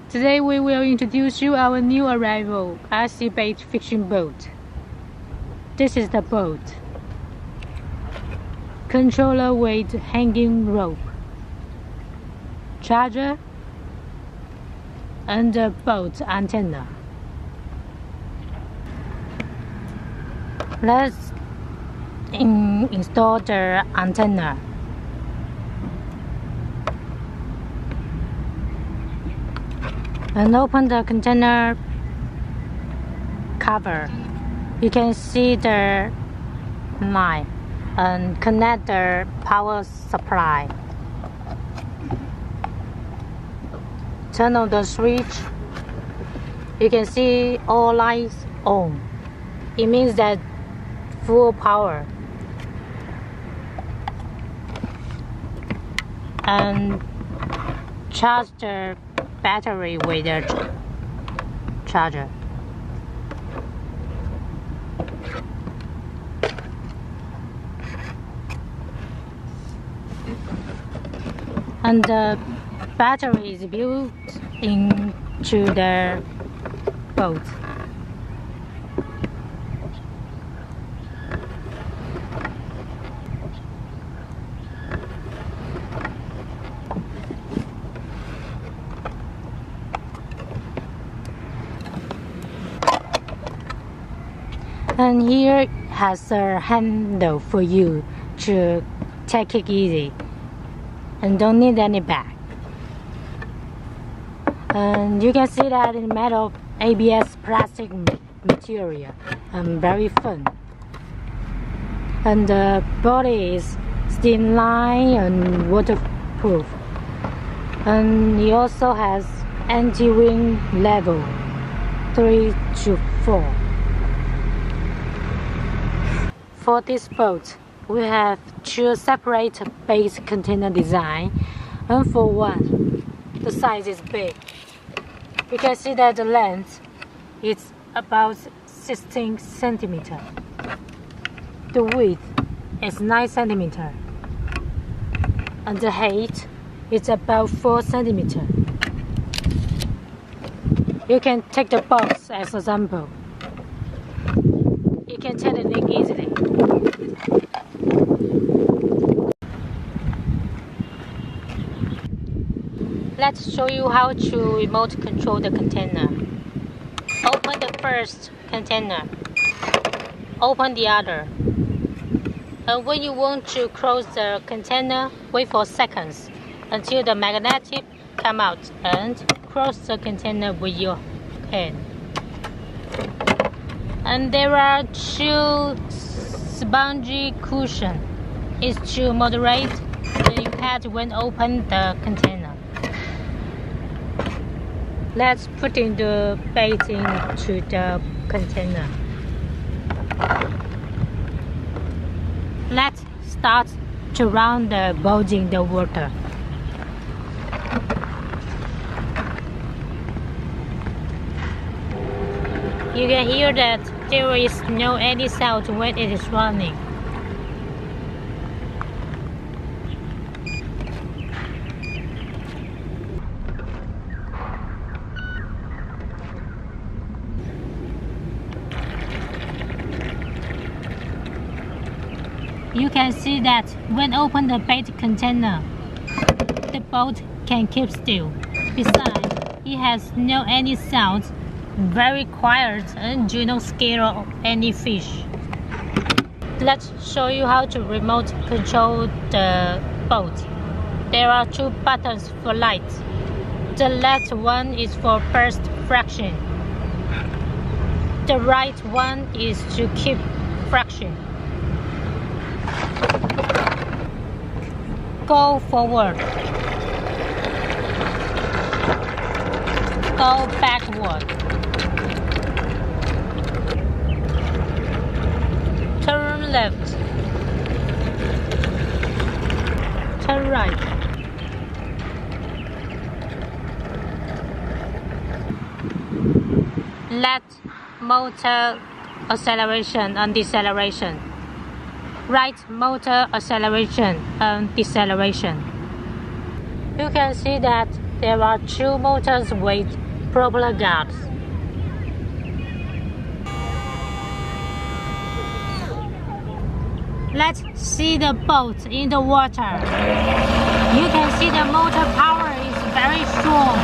Today we will introduce you our new arrival RC bait fishing boat. This is the boat. Controller with hanging rope, charger, and the boat antenna. Let's install the antenna. And open the container cover. You can see the line and connect the power supply. Turn on the switch. You can see all lights on. It means that full power. And charge the battery with the charger. And the battery is built into the boat. And here has a handle for you to take it easy and don't need any bag. And you can see that it's made of ABS plastic material and very fun. And the body is streamlined and waterproof. And it also has anti-wind level 3 to 4. For this boat, we have two separate bait container design, and for one, the size is big. You can see that the length is about 16 centimeters. The width is 9 centimeters, and the height is about 4 centimeters. You can take the box as an example. You can turn the link easily. Let's show you how to remote control the container. Open the first container. Open the other. And when you want to close the container, wait for seconds until the magnetic come out and close the container with your hand. And there are two spongy cushions. It's to moderate the impact when open the container. Let's put in the bait into the container. Let's start to run the boat in the water. You can hear that there is no any sound when it is running. You can see that when open the bait container, the boat can keep still. Besides, it has no any sound, very quiet, and do not scare any fish. Let's show you how to remote control the boat. There are two buttons for lights. The left one is for first fraction. The right one is to keep fraction. Go forward. Go backward. Turn left. Turn right. Left motor acceleration and deceleration. Right motor acceleration and deceleration. You can see that there are 2 motors with propeller guards. Let's see the boat in the water. You can see the motor power is very strong.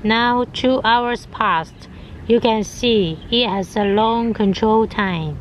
Now 2 hours passed. You can see it has a long control time.